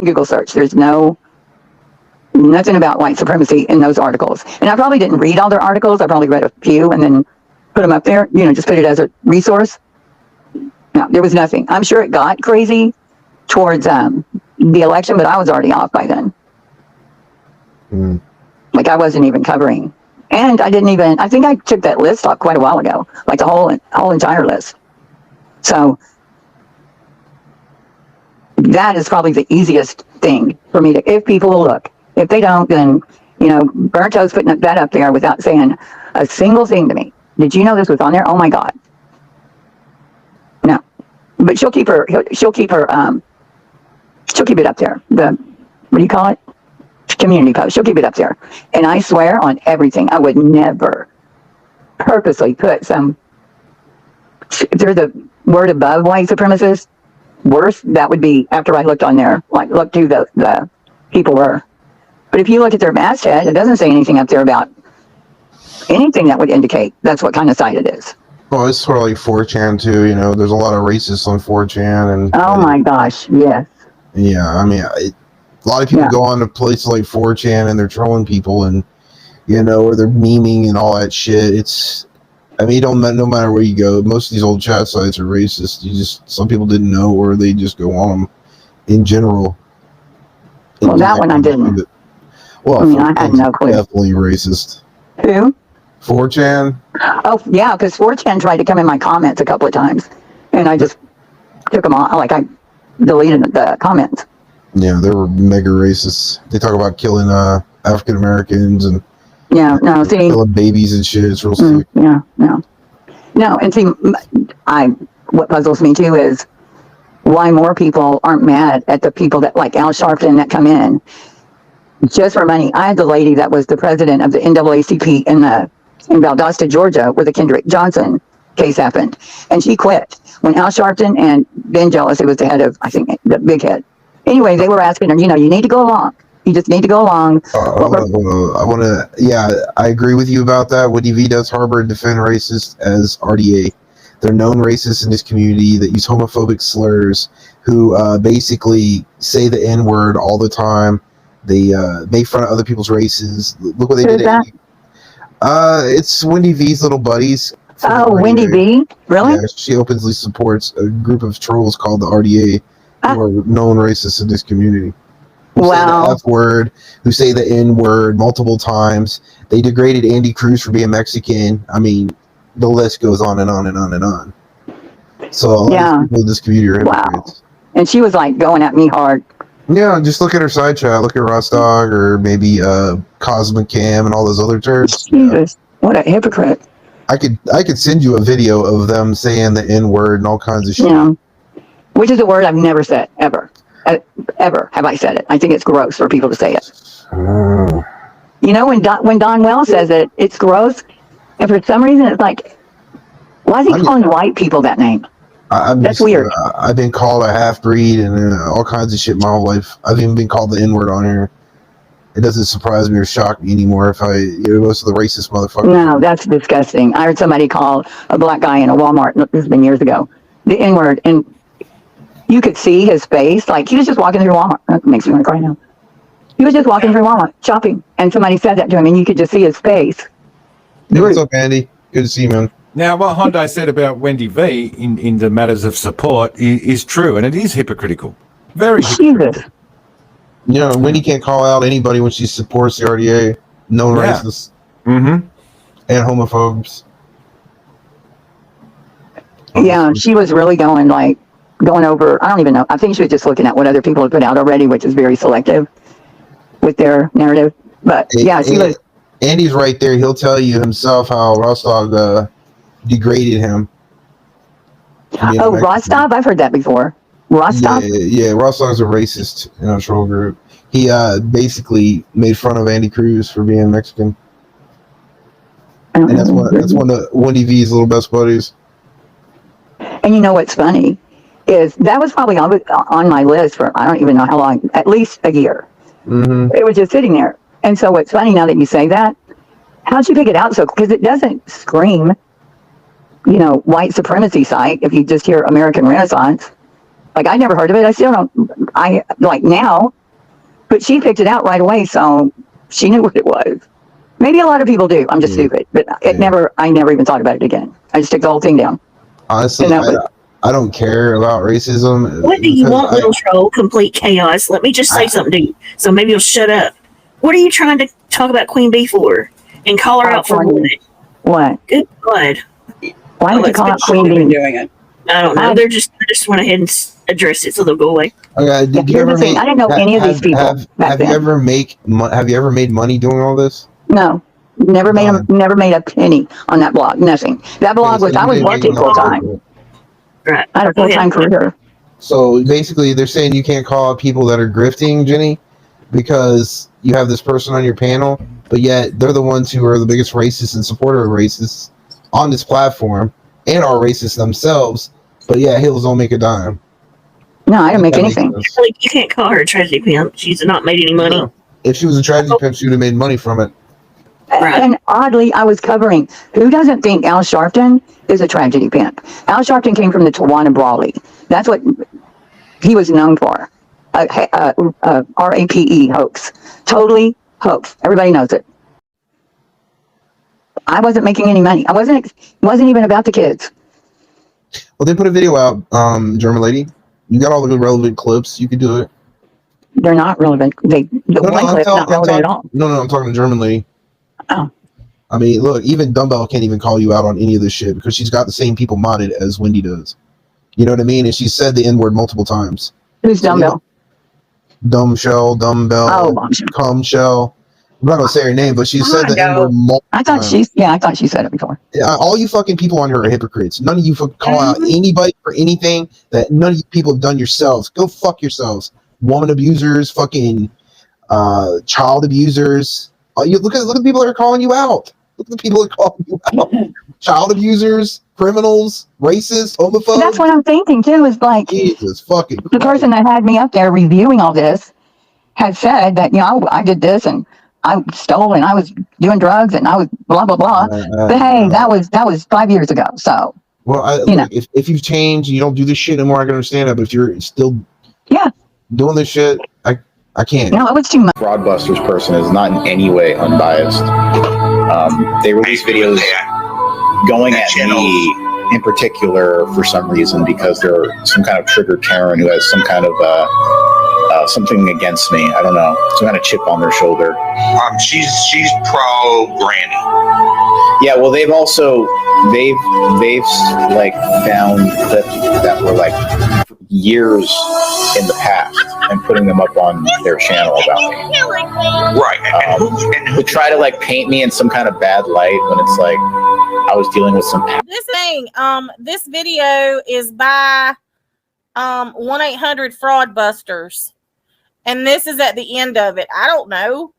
Google search. There's nothing about white supremacy in those articles. And I probably didn't read all their articles. I probably read a few and then put them up there, just put it as a resource. No, there was nothing. I'm sure it got crazy towards the election, but I was already off by then. Like, I wasn't even covering. And I think I took that list off quite a while ago, like the whole entire list. So that is probably the easiest thing for me to, if people will look. If they don't, then, Berto's putting that up there without saying a single thing to me. Did you know this was on there? Oh my God. No. But she'll keep it up there. What do you call it? Community post. She'll keep it up there. And I swear on everything, I would never purposely put if there's a word above white supremacist, worse, that would be after I looked on there, like looked who the people were. But if you look at their masthead, it doesn't say anything up there about anything that would indicate that's what kind of site it is. Well, it's sort of like 4chan too, there's a lot of racists on 4chan. And oh my gosh, yes. Yeah, I mean, a lot of people go on to places like 4chan and they're trolling people and, or they're memeing and all that shit. No matter where you go, most of these old chat sites are racist. Some people didn't know, or they just go on them in general. Well, that one I didn't. Well, I had no clue. Definitely racist. Who? 4chan. Oh, yeah, because 4chan tried to come in my comments a couple of times, and I just took them off. Like, I deleted the comments. Yeah, they were mega racists. They talk about killing African Americans and killing babies and shit. It's real sick. No. And see, what puzzles me too is why more people aren't mad at the people that, like Al Sharpton, that come in just for money. I had the lady that was the president of the NAACP in Valdosta, Georgia, where the Kendrick Johnson case happened, and she quit when Al Sharpton and Ben Jealous, who was the head of, I think, the big head. Anyway, they were asking her, you need to go along. You just need to go along. I agree with you about that. Wendy Vee does harbor and defend racists as RDA. They're known racists in this community that use homophobic slurs, who basically say the N-word all the time. They make fun of other people's races. Look what they did. It's Wendy Vee's little buddies. Oh, Wendy Vee? Really? Yeah, she openly supports a group of trolls called the RDA, who are known racists in this community. Who say the F word, who say the N word multiple times. They degraded Andy Cruz for being Mexican. I mean, the list goes on and on and on and on. So a lot of people in this community are hypocrites. And she was like going at me hard. Yeah, just look at her side chat. Look at Rostog or maybe Cosmic Cam and all those other turds. Jesus, what a hypocrite. I could send you a video of them saying the N word and all kinds of shit. Yeah. Which is a word I've never said, ever. Ever have I said it. I think it's gross for people to say it. When Don Wells says it, it's gross. And for some reason, it's like, why is he calling white people that name? That's weird. I've been called a half-breed and all kinds of shit my whole life. I've even been called the N-word on here. It doesn't surprise me or shock me anymore if most of the racist motherfuckers. No, that's disgusting. I heard somebody call a black guy in a Walmart, this has been years ago, the N-word, and you could see his face, like he was just walking through Walmart. That makes me want to cry now. He was just walking through Walmart, shopping, and somebody said that to him, and you could just see his face. Hey, what's up, Andy? Good to see you, man. Now, what Hyundai said about Wendy Vee in the matters of support is true, and it is hypocritical. Very hypocritical. Jesus. Wendy can't call out anybody when she supports the RDA. Known racists. Mm-hmm. And homophobes. Yeah, she was really going over, I don't even know. I think she was just looking at what other people had put out already, which is very selective with their narrative. But she was. Andy's right there. He'll tell you himself how Rostog degraded him. Oh, Rostov? I've heard that before. Rostov? Yeah, Rostog's a racist in our troll group. He basically made fun of Andy Cruz for being Mexican. And that's one of Wendy Vee's little best buddies. And you know what's funny is that was probably on my list for I don't even know how long, at least a year. Mm-hmm. It was just sitting there. And so what's funny now that you say that, how'd you pick it out? Because it doesn't scream, white supremacy site if you just hear American Renaissance. Like, I never heard of it. I still don't. I like now, but she picked it out right away, so she knew what it was. Maybe a lot of people do. I'm just stupid, but it never. I never even thought about it again. I just took the whole thing down. Honestly, I don't care about racism. What do you want, little troll? Complete chaos. Let me just say something to you, so maybe you'll shut up. What are you trying to talk about Queen Bee for? And call her out for what? What? Good God. Why would you call it Queen Bee? Doing it? I don't know. They just went ahead and addressed it, so they'll go away. Okay. Did you ever I didn't know any of these people. Have you ever made money doing all this? No. Never made a penny on that blog. Nothing. That blog was, I was working full time. Right. I had a full time career. So basically, they're saying you can't call out people that are grifting, Jenny, because you have this person on your panel, but yet they're the ones who are the biggest racists and supporter of racists on this platform and are racist themselves. But yeah, Hills don't make a dime. No, I didn't make anything. Like, you can't call her a tragedy pimp. She's not made any money. No. If she was a tragedy pimp, she would have made money from it. Right. And oddly, I was covering, who doesn't think Al Sharpton is a tragedy pimp? Al Sharpton came from the Tawana Brawley. That's what he was known for. RAPE hoax. Totally hoax. Everybody knows it. I wasn't making any money. It wasn't even about the kids. Well, they put a video out, German lady. You got all the good relevant clips. You could do it. They're not relevant. One clip's not relevant at all. No, I'm talking to German lady. Oh. I mean, look, even Dumbbell can't even call you out on any of this shit because she's got the same people modded as Wendy does. You know what I mean? And she said the N-word multiple times. Who's Dumbbell? Dumbbell, cum shell. I'm not gonna say her name, but she said the N-word multiple times. I thought she said it before. Yeah, all you fucking people on here are hypocrites. None of you call out anybody for anything that none of you people have done yourselves. Go fuck yourselves. Woman abusers, fucking child abusers. Look at the people that are calling you out. Look at the people that are calling you out. Child abusers, criminals, racists, homophobes. That's what I'm thinking too. Is like Jesus fucking the person that had me up there reviewing all this had said that I did this and I stole and I was doing drugs and I was blah blah blah. But hey, that was 5 years ago. So if you've changed, you don't do this shit anymore. I can understand it. But if you're still doing this shit, I can't. No, it was too much. Fraudbusters person is not in any way unbiased. They release videos going at me in particular for some reason because they're some kind of triggered Karen who has some kind of something against me. I don't know, some kind of chip on their shoulder. She's pro Granny. Yeah, well, they've like found that were like years in the past and putting them up on their channel about me. Right. Who try to like paint me in some kind of bad light when it's like I was dealing with some. This video is by 1-800 Fraudbusters, and this is at the end of it. I don't know.